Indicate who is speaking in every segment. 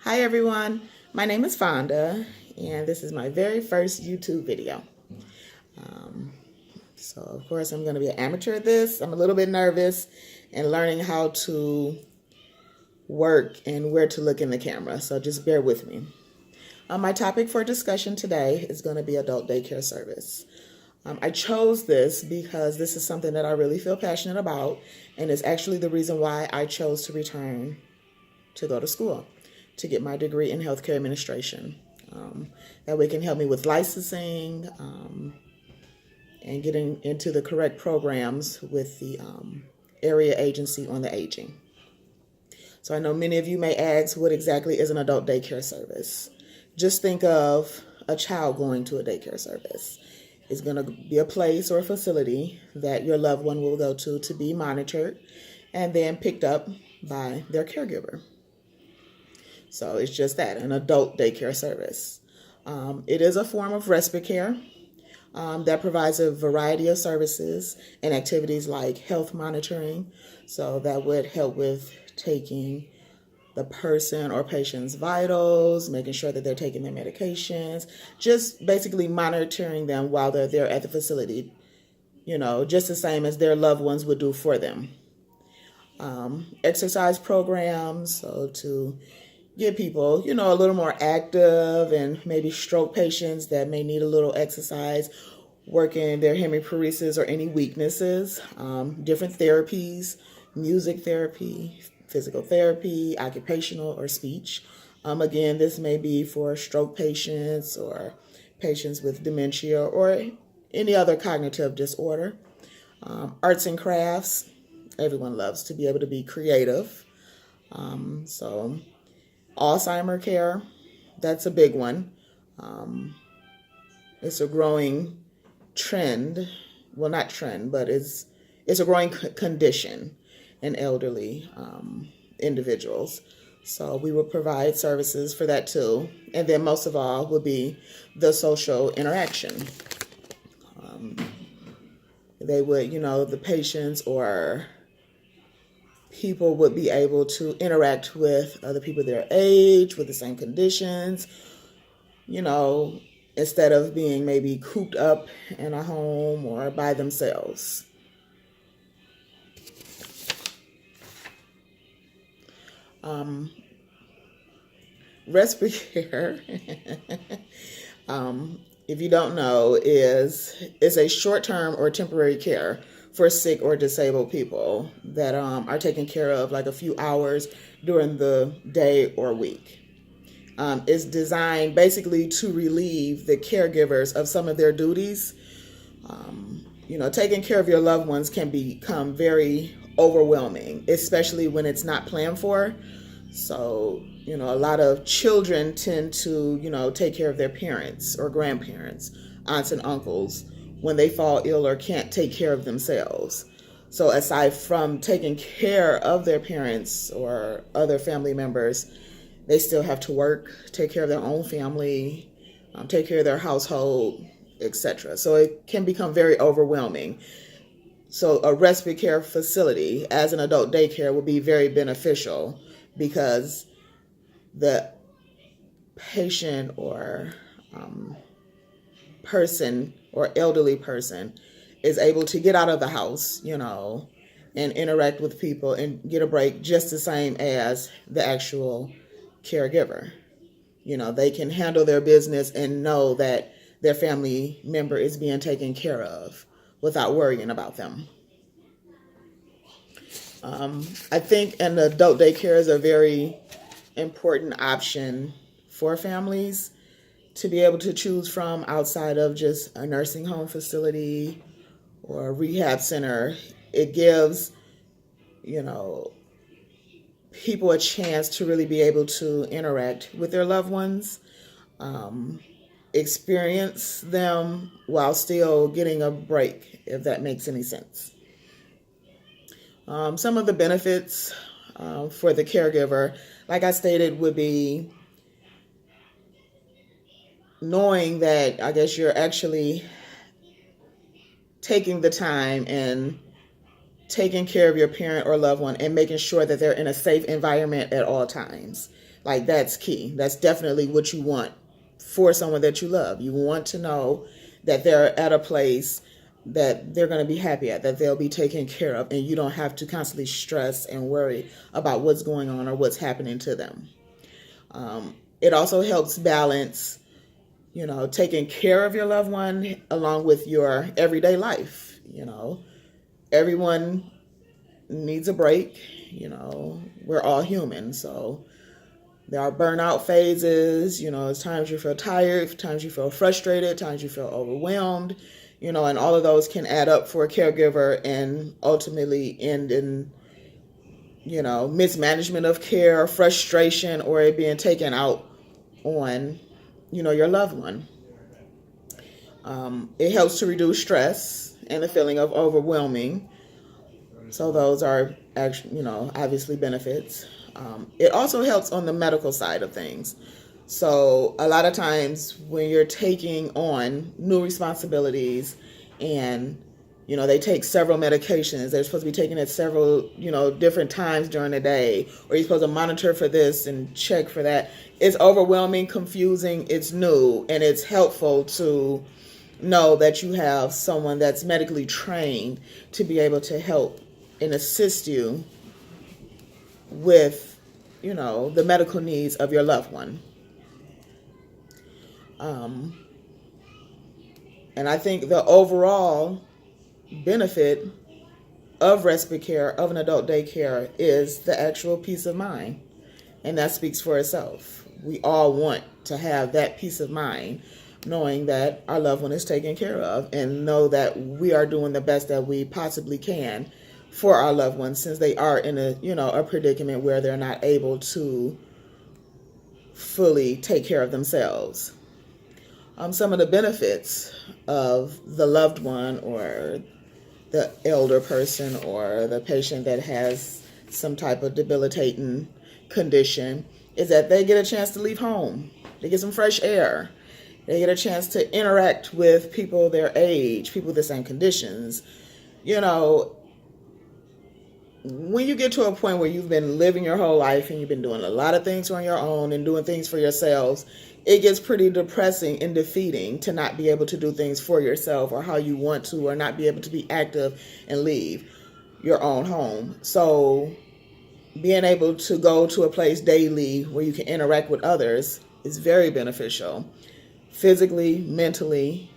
Speaker 1: Hi everyone, my name is Fonda and this is my very first YouTube video. So of course I'm going to be an amateur at this. I'm a little bit nervous and learning how to work and where to look in the camera, so just bear with me. My topic for discussion today is going to be adult daycare service. I chose this because this is something that I really feel passionate about, and it's actually the reason why I chose to return to go to school, to get my degree in healthcare administration. That way it can help me with licensing and getting into the correct programs with the area agency on the aging. So I know many of you may ask, what exactly is an adult daycare service? Just think of a child going to a daycare service. It's going to be a place or a facility that your loved one will go to be monitored and then picked up by their caregiver. So it's just that, an adult daycare service. It is a form of respite care that provides a variety of services and activities like health monitoring. So that would help with taking the person or patient's vitals, making sure that they're taking their medications, just basically monitoring them while they're there at the facility, just the same as their loved ones would do for them. Exercise programs, so to get people, a little more active, and maybe stroke patients that may need a little exercise, working their hemiparesis or any weaknesses, different therapies, music therapy, physical therapy, occupational or speech. Again, this may be for stroke patients or patients with dementia or any other cognitive disorder. Arts and crafts. Everyone loves to be able to be creative. So Alzheimer care, that's a big one. It's a growing trend. Well, not trend, but it's a growing condition in elderly individuals. So we will provide services for that too. And then most of all would be the social interaction. They would, the patients or people would be able to interact with other people their age, with the same conditions, instead of being maybe cooped up in a home or by themselves. Respite care, if you don't know, is a short-term or temporary care for sick or disabled people that are taken care of like a few hours during the day or week. It's designed basically to relieve the caregivers of some of their duties. Taking care of your loved ones can become very overwhelming, especially when it's not planned for. So, a lot of children tend to, take care of their parents or grandparents, aunts and uncles, when they fall ill or can't take care of themselves. So aside from taking care of their parents or other family members, they still have to work, take care of their own family, take care of their household, etc. So it can become very overwhelming. So a respite care facility as an adult daycare would be very beneficial because the patient or person or elderly person is able to get out of the house, and interact with people and get a break just the same as the actual caregiver. They can handle their business and know that their family member is being taken care of without worrying about them. I think an adult daycare is a very important option for families to be able to choose from outside of just a nursing home facility or a rehab center. It gives, people a chance to really be able to interact with their loved ones, experience them while still getting a break, if that makes any sense. Some of the benefits for the caregiver, like I stated, would be knowing that I guess you're actually taking the time and taking care of your parent or loved one and making sure that they're in a safe environment at all times. Like, that's key. That's definitely what you want for someone that you love. You want to know that they're at a place that they're going to be happy at, that they'll be taken care of, and you don't have to constantly stress and worry about what's going on or what's happening to them. It also helps balance, taking care of your loved one along with your everyday life. Everyone needs a break. We're all human, so there are burnout phases. It's times you feel tired, times you feel frustrated, times you feel overwhelmed, and all of those can add up for a caregiver and ultimately end in, mismanagement of care, frustration, or it being taken out on, your loved one. It helps to reduce stress and the feeling of overwhelming. So those are actually, obviously benefits. It also helps on the medical side of things. So a lot of times when you're taking on new responsibilities and, they take several medications, they're supposed to be taking it several, different times during the day, or you're supposed to monitor for this and check for that. It's overwhelming, confusing, it's new, and it's helpful to know that you have someone that's medically trained to be able to help and assist you with, the medical needs of your loved one. And I think the overall benefit of respite care, of an adult daycare, is the actual peace of mind. And that speaks for itself. We all want to have that peace of mind, knowing that our loved one is taken care of, and know that we are doing the best that we possibly can for our loved ones, since they are in a predicament where they're not able to fully take care of themselves. Some of the benefits of the loved one or the elder person or the patient that has some type of debilitating condition is that they get a chance to leave home. They get some fresh air. They get a chance to interact with people their age, people with the same conditions. When you get to a point where you've been living your whole life and you've been doing a lot of things on your own and doing things for yourselves, it gets pretty depressing and defeating to not be able to do things for yourself or how you want to, or not be able to be active and leave your own home. So being able to go to a place daily where you can interact with others is very beneficial, physically, mentally.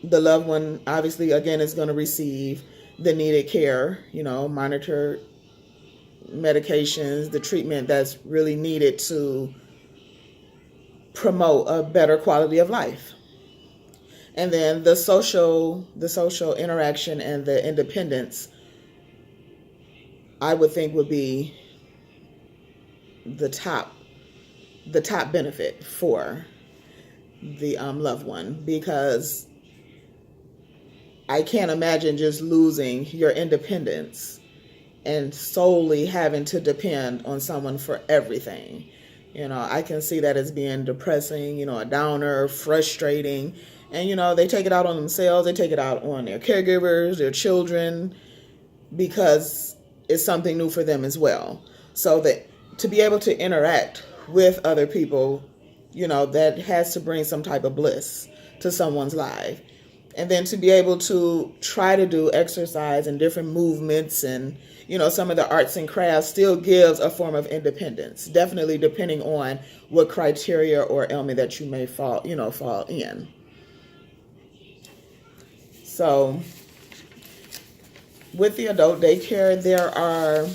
Speaker 1: The loved one, obviously, again, is going to receive the needed care, monitor medications, the treatment that's really needed to promote a better quality of life. And then the social interaction and the independence, I would think, would be the top benefit for the loved one, because I can't imagine just losing your independence and solely having to depend on someone for everything. I can see that as being depressing, a downer, frustrating. And, they take it out on themselves. They take it out on their caregivers, their children, because it's something new for them as well. So that to be able to interact with other people, that has to bring some type of bliss to someone's life. And then to be able to try to do exercise and different movements and, some of the arts and crafts still gives a form of independence, definitely depending on what criteria or ailment that you may fall in. So with the adult daycare, there are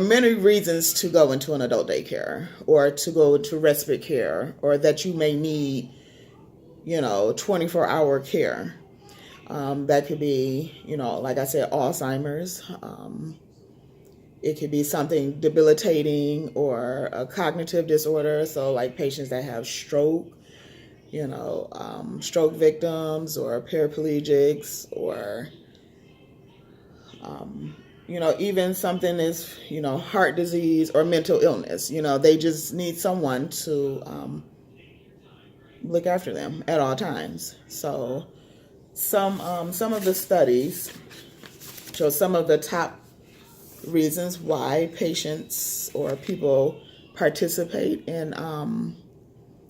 Speaker 1: many reasons to go into an adult daycare or to go into respite care, or that you may need 24-hour care. That could be, like I said, Alzheimer's. It could be something debilitating or a cognitive disorder. So like patients that have stroke, stroke victims or paraplegics, or, even something is, heart disease or mental illness. They just need someone to look after them at all times. So some of the studies show some of the top reasons why patients or people participate in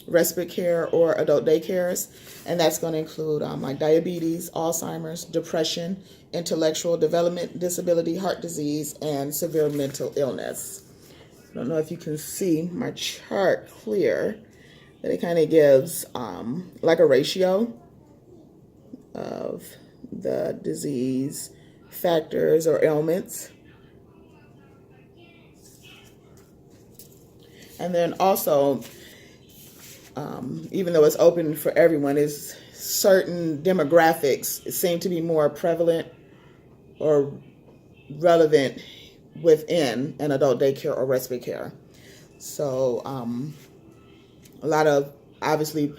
Speaker 1: respite care or adult daycares, and that's going to include like diabetes, Alzheimer's, depression, intellectual development disability, heart disease, and severe mental illness. I don't know if you can see my chart clear, but it kind of gives like a ratio of the disease factors or ailments. And then also, even though it's open for everyone, is certain demographics seem to be more prevalent or relevant within an adult daycare or respite care. So a lot of, obviously,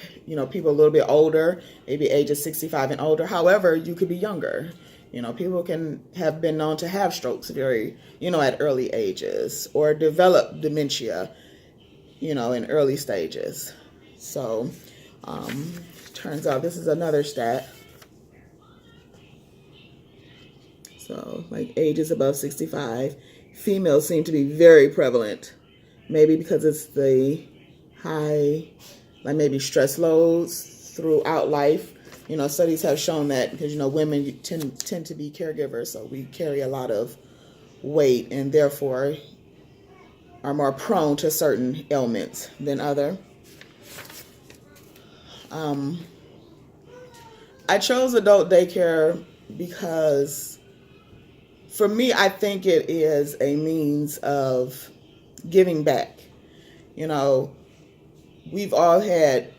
Speaker 1: people a little bit older, maybe ages 65 and older. However, you could be younger. People can have been known to have strokes very, at early ages, or develop dementia, in early stages. So, turns out this is another stat. So, like ages above 65, females seem to be very prevalent. Maybe because it's the high, like maybe stress loads throughout life. Studies have shown that because, women tend to be caregivers, so we carry a lot of weight and therefore are more prone to certain ailments than other. I chose adult daycare because for me, I think it is a means of giving back. We've all had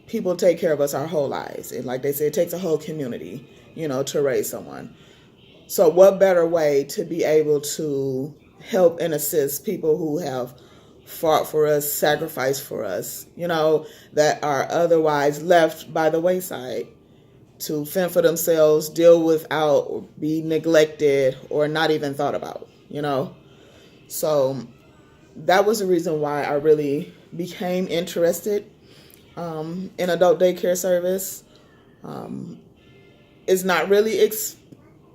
Speaker 1: people take care of us our whole lives. And like they say, it takes a whole community, to raise someone. So what better way to be able to help and assist people who have fought for us, sacrificed for us, that are otherwise left by the wayside to fend for themselves, deal without, or be neglected, or not even thought about, So that was the reason why I really became interested in adult daycare service. It's not really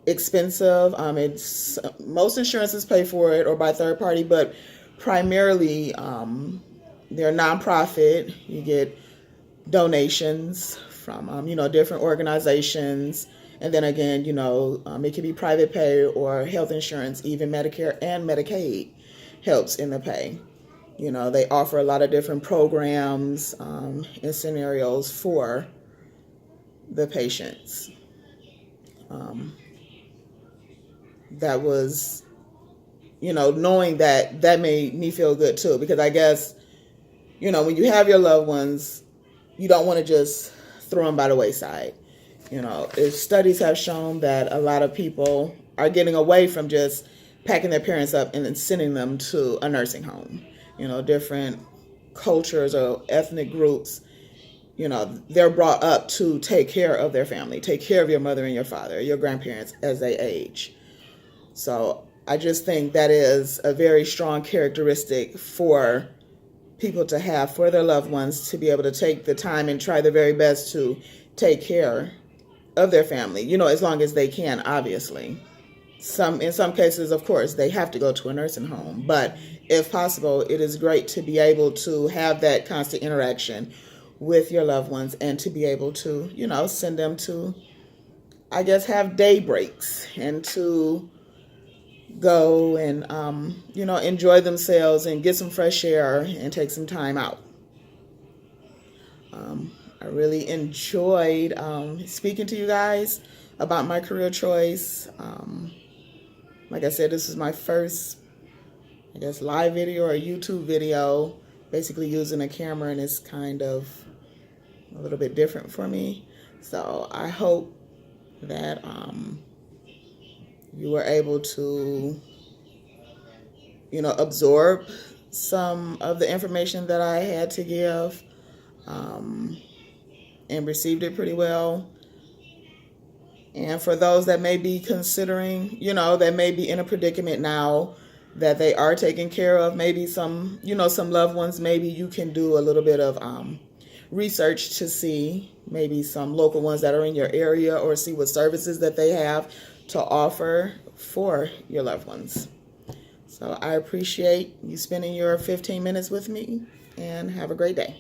Speaker 1: expensive. It's most insurances pay for it or by third party, but primarily they're nonprofit. You get donations from different organizations, and then again, it can be private pay or health insurance. Even Medicare and Medicaid helps in the pay. They offer a lot of different programs and scenarios for the patients. That was, knowing that made me feel good too, because I guess, when you have your loved ones, you don't want to just throw them by the wayside. Studies have shown that a lot of people are getting away from just packing their parents up and then sending them to a nursing home. Different cultures or ethnic groups, they're brought up to take care of their family, take care of your mother and your father, your grandparents as they age. So I just think that is a very strong characteristic for people to have for their loved ones, to be able to take the time and try their very best to take care of their family, as long as they can, obviously. In some cases, of course, they have to go to a nursing home, but if possible, it is great to be able to have that constant interaction with your loved ones and to be able to, send them to, I guess, have day breaks and to go and, enjoy themselves and get some fresh air and take some time out. I really enjoyed speaking to you guys about my career choice. Like I said, this is my first, live video or YouTube video, basically using a camera, and it's kind of a little bit different for me. So I hope that you were able to, absorb some of the information that I had to give, and received it pretty well. And for those that may be considering, that may be in a predicament now that they are taken care of, maybe some, some loved ones, maybe you can do a little bit of research to see maybe some local ones that are in your area, or see what services that they have to offer for your loved ones. So I appreciate you spending your 15 minutes with me, and have a great day.